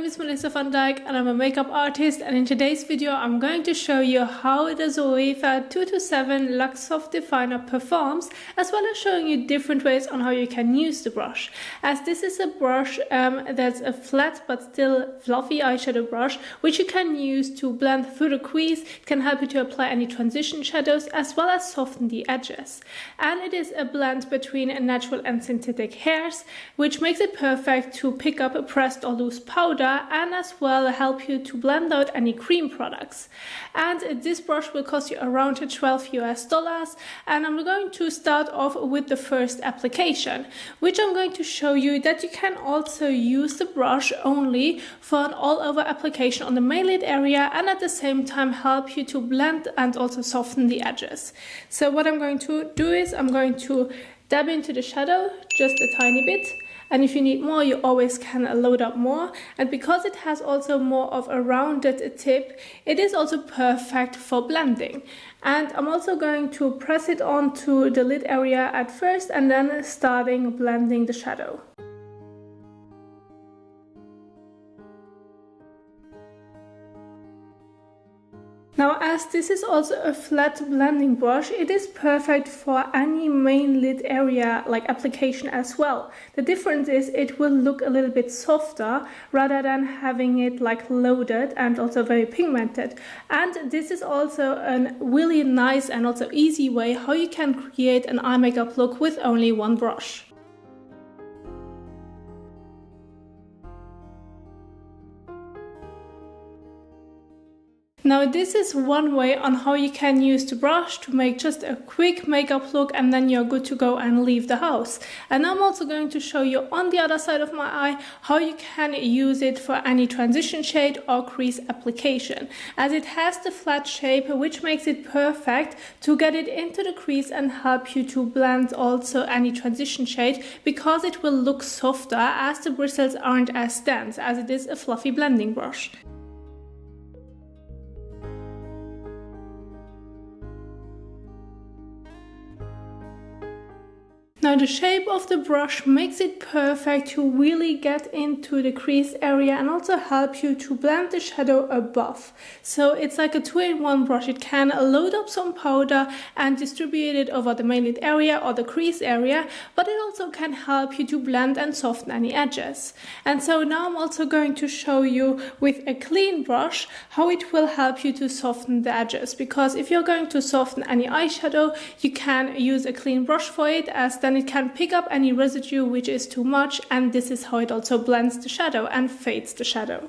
is Melissa van Dijk and I'm a makeup artist, and in today's video I'm going to show you how the Zoeva 227 Luxe Soft Definer performs, as well as showing you different ways on how you can use the brush. As this is a brush that's a flat but still fluffy eyeshadow brush, which you can use to blend through the crease. It can help you to apply any transition shadows as well as soften the edges. And it is a blend between natural and synthetic hairs, which makes it perfect to pick up a pressed or loose powder, and as well help you to blend out any cream products. And this brush will cost you around $12 US, and I'm going to start off with the first application, which I'm going to show you that you can also use the brush only for an all-over application on the main lid area, and at the same time help you to blend and also soften the edges. So what I'm going to do is I'm going to dab into the shadow just a tiny bit. And if you need more, you always can load up more. And because it has also more of a rounded tip, it is also perfect for blending. And I'm also going to press it onto the lid area at first and then starting blending the shadow. Now, as this is also a flat blending brush, it is perfect for any main lid area like application as well. The difference is it will look a little bit softer rather than having it like loaded and also very pigmented. And this is also a really nice and also easy way how you can create an eye makeup look with only one brush. Now this is one way on how you can use the brush to make just a quick makeup look, and then you're good to go and leave the house. And I'm also going to show you on the other side of my eye how you can use it for any transition shade or crease application, as it has the flat shape which makes it perfect to get it into the crease and help you to blend also any transition shade, because it will look softer as the bristles aren't as dense as it is a fluffy blending brush. Now the shape of the brush makes it perfect to really get into the crease area and also help you to blend the shadow above. So it's like a two-in-one brush. It can load up some powder and distribute it over the main lid area or the crease area, but it also can help you to blend and soften any edges. And so now I'm also going to show you with a clean brush how it will help you to soften the edges, because if you're going to soften any eyeshadow, you can use a clean brush for it, as then it can pick up any residue which is too much, and this is how it also blends the shadow and fades the shadow.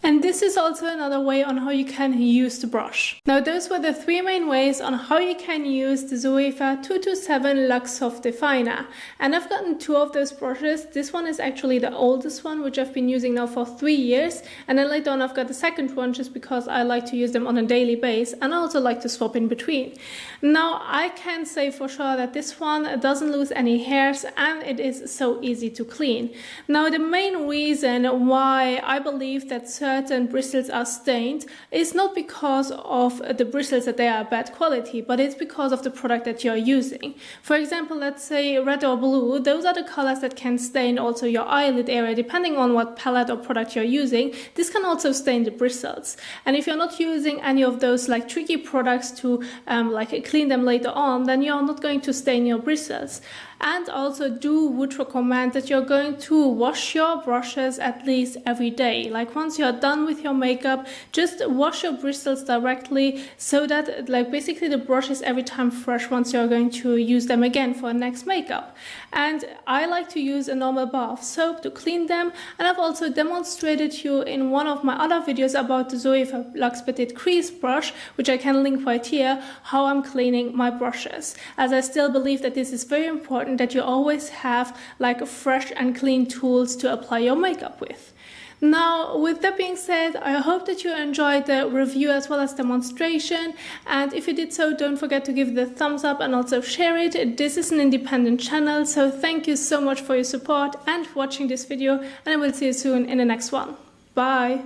And this is also another way on how you can use the brush. Now those were the three main ways on how you can use the Zoeva 227 Luxe Soft Definer. And I've gotten two of those brushes. This one is actually the oldest one, which I've been using now for 3 years. And then later on I've got the second one just because I like to use them on a daily basis, and I also like to swap in between. Now I can say for sure that this one doesn't lose any hairs and it is so easy to clean. Now the main reason why I believe that certain bristles are stained is not because of the bristles that they are bad quality, but it's because of the product that you're using. For example, let's say red or blue, those are the colors that can stain also your eyelid area depending on what palette or product you're using. This can also stain the bristles, and if you're not using any of those like tricky products to like clean them later on, then you're not going to stain your bristles. And also would recommend that you're going to wash your brushes at least every day. Like once you're done with your makeup, just wash your bristles directly, so that like basically the brush is every time fresh once you're going to use them again for next makeup. And I like to use a normal bar of soap to clean them, and I've also demonstrated to you in one of my other videos about the Zoeva Luxe Petite Crease brush, which I can link right here, how I'm cleaning my brushes, as I still believe that this is very important that you always have like fresh and clean tools to apply your makeup with. Now, with that being said, I hope that you enjoyed the review as well as demonstration, and if you did so, don't forget to give the thumbs up and also share it. This is an independent channel, so thank you so much for your support and watching this video, and I will see you soon in the next one. Bye!